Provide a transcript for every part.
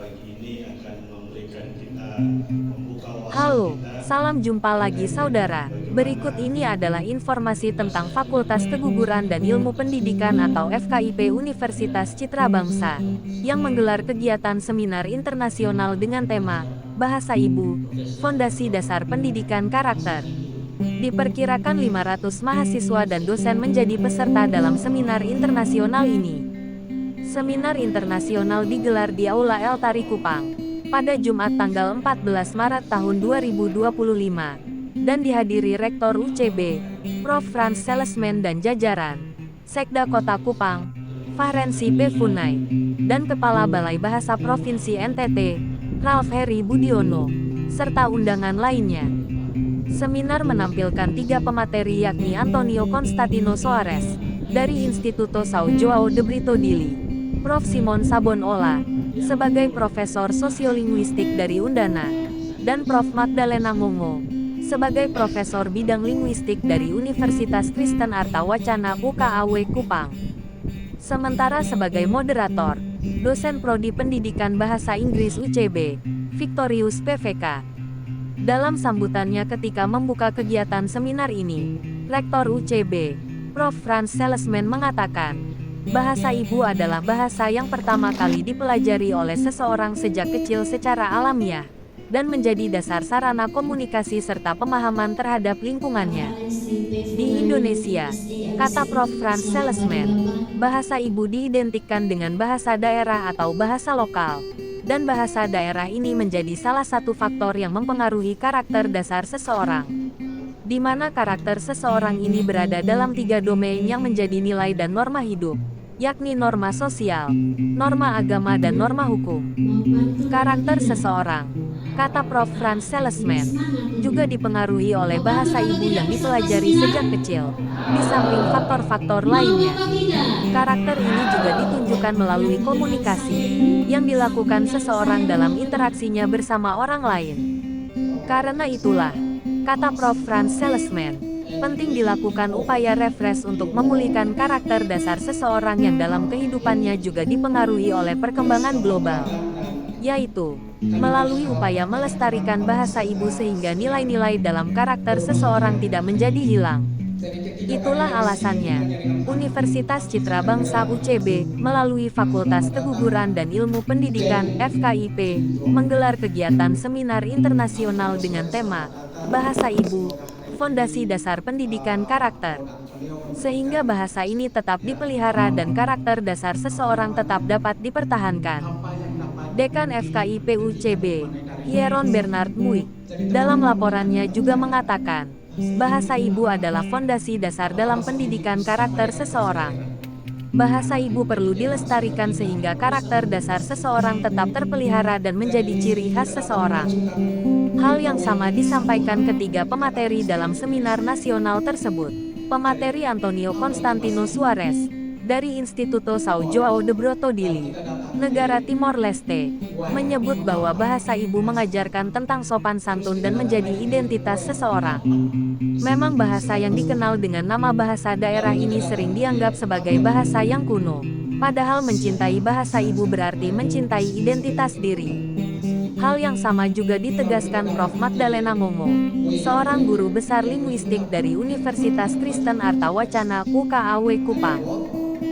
pagi ini akan memberikan kita membuka wawasan Halo, kita salam jumpa lagi mengenai saudara. Berikut bagaimana ini adalah informasi tentang bahasa Fakultas Keguguran dan Ilmu Pendidikan atau FKIP Universitas Citra Bangsa, yang menggelar kegiatan seminar internasional dengan tema Bahasa Ibu, Fondasi Dasar Pendidikan Karakter. Diperkirakan 500 mahasiswa dan dosen menjadi peserta dalam seminar internasional ini. Seminar internasional digelar di Aula El Tari Kupang pada Jumat tanggal 14 Maret tahun 2025 dan dihadiri Rektor UCB, Prof. Franz Selesman dan jajaran, Sekda Kota Kupang, Fahrensi P. Funai, dan Kepala Balai Bahasa Provinsi NTT, Ralph Heri Budiono, serta undangan lainnya. Seminar menampilkan 3 pemateri yakni Antonio Constantino Soares, dari Instituto São João de Brito Dili, Prof. Simon Sabon Ola, sebagai Profesor Sosiolinguistik dari Undana, dan Prof. Magdalena Ngongo, sebagai Profesor Bidang Linguistik dari Universitas Kristen Arta Wacana UKAW Kupang. Sementara sebagai moderator, dosen Prodi Pendidikan Bahasa Inggris UCB, Victorius PVK. Dalam sambutannya ketika membuka kegiatan seminar ini, Rektor UCB, Prof. Franz Selesman mengatakan, bahasa ibu adalah bahasa yang pertama kali dipelajari oleh seseorang sejak kecil secara alamiah, dan menjadi dasar sarana komunikasi serta pemahaman terhadap lingkungannya. Di Indonesia, kata Prof. Franz Selesman, bahasa ibu diidentikan dengan bahasa daerah atau bahasa lokal, dan bahasa daerah ini menjadi salah satu faktor yang mempengaruhi karakter dasar seseorang, di mana karakter seseorang ini berada dalam 3 domain yang menjadi nilai dan norma hidup, yakni norma sosial, norma agama dan norma hukum. Karakter seseorang, kata Prof. Franz Selesman, juga dipengaruhi oleh bahasa ibu yang dipelajari sejak kecil, di samping faktor-faktor lainnya. Karakter ini juga ditunjukkan melalui komunikasi, yang dilakukan seseorang dalam interaksinya bersama orang lain. Karena itulah, kata Prof. Franz Selesman, penting dilakukan upaya refresh untuk memulihkan karakter dasar seseorang yang dalam kehidupannya juga dipengaruhi oleh perkembangan global, yaitu melalui upaya melestarikan bahasa ibu sehingga nilai-nilai dalam karakter seseorang tidak menjadi hilang. Itulah alasannya, Universitas Citra Bangsa UCB, melalui Fakultas Keguguran dan Ilmu Pendidikan FKIP, menggelar kegiatan seminar internasional dengan tema Bahasa Ibu, Fondasi Dasar Pendidikan Karakter. Sehingga bahasa ini tetap dipelihara dan karakter dasar seseorang tetap dapat dipertahankan. Dekan FKIP UCB, Hieron Bernard Muik, dalam laporannya juga mengatakan, bahasa ibu adalah fondasi dasar dalam pendidikan karakter seseorang. Bahasa ibu perlu dilestarikan sehingga karakter dasar seseorang tetap terpelihara dan menjadi ciri khas seseorang. Hal yang sama disampaikan ketiga pemateri dalam seminar nasional tersebut. Pemateri Antonio Constantino Suarez, dari Instituto São João de Brito Dili, negara Timor Leste, menyebut bahwa bahasa ibu mengajarkan tentang sopan santun dan menjadi identitas seseorang. Memang bahasa yang dikenal dengan nama bahasa daerah ini sering dianggap sebagai bahasa yang kuno, padahal mencintai bahasa ibu berarti mencintai identitas diri. Hal yang sama juga ditegaskan Prof. Magdalena Ngongo, seorang guru besar linguistik dari Universitas Kristen Arta Wacana UKAW Kupang.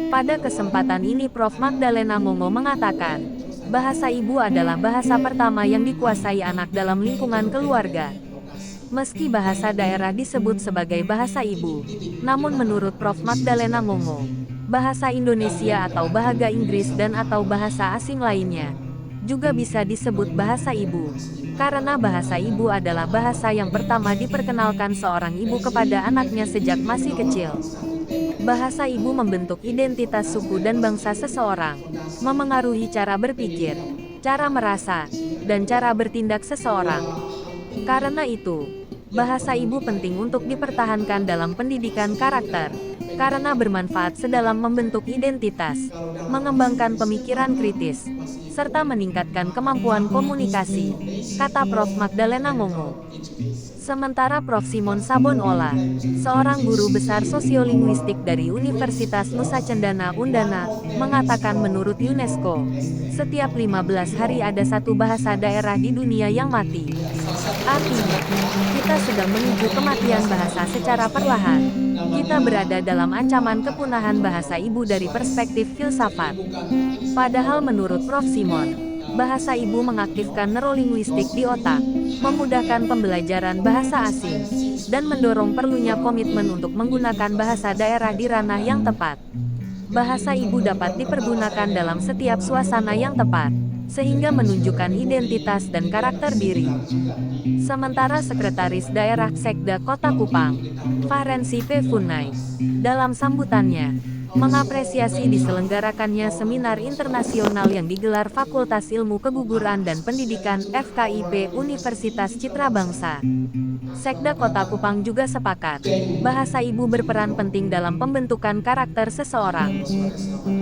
Pada kesempatan ini Prof. Magdalena Ngongo mengatakan, bahasa ibu adalah bahasa pertama yang dikuasai anak dalam lingkungan keluarga. Meski bahasa daerah disebut sebagai bahasa ibu, namun menurut Prof. Magdalena Ngongo, bahasa Indonesia atau bahasa Inggris dan atau bahasa asing lainnya juga bisa disebut bahasa ibu, karena bahasa ibu adalah bahasa yang pertama diperkenalkan seorang ibu kepada anaknya sejak masih kecil. Bahasa ibu membentuk identitas suku dan bangsa seseorang, memengaruhi cara berpikir, cara merasa, dan cara bertindak seseorang. Karena itu, bahasa ibu penting untuk dipertahankan dalam pendidikan karakter. karena bermanfaat sedalam membentuk identitas, mengembangkan pemikiran kritis, serta meningkatkan kemampuan komunikasi, kata Prof. Magdalena Mongo. Sementara Prof. Simon Sabonola, seorang guru besar sosiolinguistik dari Universitas Nusa Cendana Undana, mengatakan menurut UNESCO, setiap 15 hari ada satu bahasa daerah di dunia yang mati. Artinya, kita sedang menuju kematian bahasa secara perlahan. Kita berada dalam ancaman kepunahan bahasa ibu dari perspektif filsafat. Padahal menurut Prof. Simon, bahasa ibu mengaktifkan neurolinguistik di otak, memudahkan pembelajaran bahasa asing, dan mendorong perlunya komitmen untuk menggunakan bahasa daerah di ranah yang tepat. Bahasa ibu dapat dipergunakan dalam setiap suasana yang tepat, sehingga menunjukkan identitas dan karakter diri. Sementara Sekretaris Daerah Sekda Kota Kupang, Farensi P. Funai, dalam sambutannya, mengapresiasi diselenggarakannya seminar internasional yang digelar Fakultas Ilmu Keguguran dan Pendidikan FKIP Universitas Citra Bangsa. Sekda Kota Kupang juga sepakat, bahasa ibu berperan penting dalam pembentukan karakter seseorang.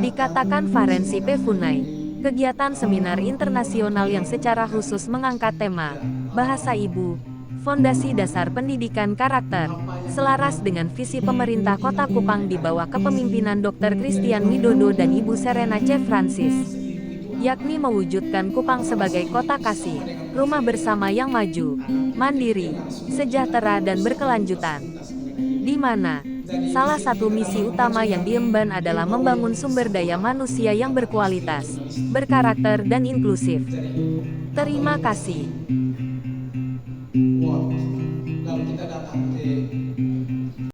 Dikatakan Farensi P. Funai, kegiatan seminar internasional yang secara khusus mengangkat tema bahasa ibu, Fondasi Dasar Pendidikan Karakter, selaras dengan visi pemerintah Kota Kupang di bawah kepemimpinan Dr. Christian Widodo dan Ibu Serena C. Francis, yakni mewujudkan Kupang sebagai kota kasih, rumah bersama yang maju, mandiri, sejahtera dan berkelanjutan. Di mana salah satu misi utama yang diemban adalah membangun sumber daya manusia yang berkualitas, berkarakter dan inklusif. Terima kasih.